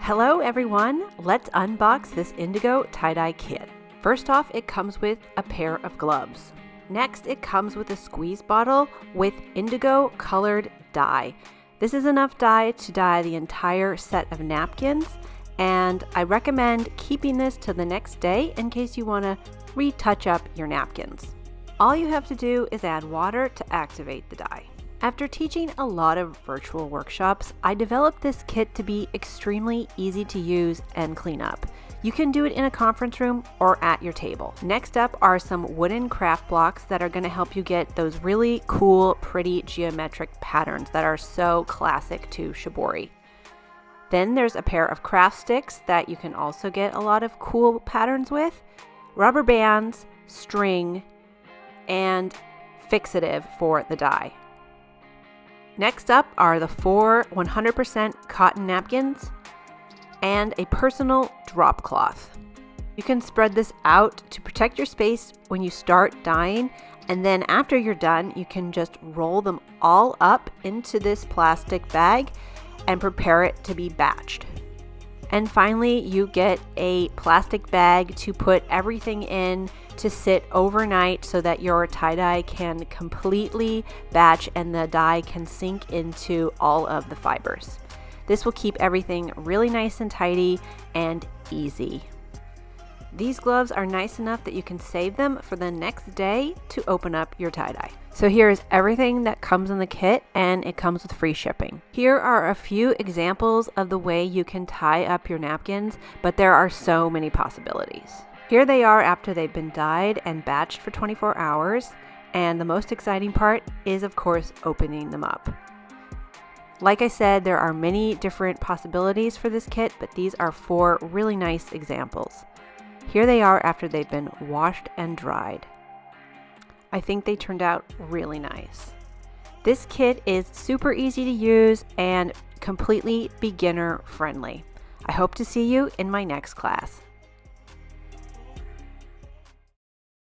Hello everyone, let's unbox this Indigo Tie Dye Kit. First off, it comes with a pair of gloves. Next, it comes with a squeeze bottle with indigo colored dye. This is enough dye to dye the entire set of napkins, and I recommend keeping this till the next day in case you want to retouch up your napkins. All you have to do is add water to activate the dye. After teaching a lot of virtual workshops, I developed this kit to be extremely easy to use and clean up. You can do it in a conference room or at your table. Next up are some wooden craft blocks that are going to help you get those really cool, pretty geometric patterns that are so classic to Shibori. Then there's a pair of craft sticks that you can also get a lot of cool patterns with, rubber bands, string, and fixative for the dye. Next up are the 4 100% cotton napkins and a personal drop cloth. You can spread this out to protect your space when you start dyeing, and then after you're done, you can just roll them all up into this plastic bag and prepare it to be batched. And finally, you get a plastic bag to put everything in to sit overnight so that your tie-dye can completely batch and the dye can sink into all of the fibers. This will keep everything really nice and tidy and easy. These gloves are nice enough that you can save them for the next day to open up your tie-dye. So here is everything that comes in the kit, and it comes with free shipping. Here are a few examples of the way you can tie up your napkins, but there are so many possibilities. Here they are after they've been dyed and batched for 24 hours, and the most exciting part is, of course, opening them up. Like I said, there are many different possibilities for this kit, but these are 4 really nice examples. Here they are after they've been washed and dried. I think they turned out really nice. This kit is super easy to use and completely beginner friendly. I hope to see you in my next class.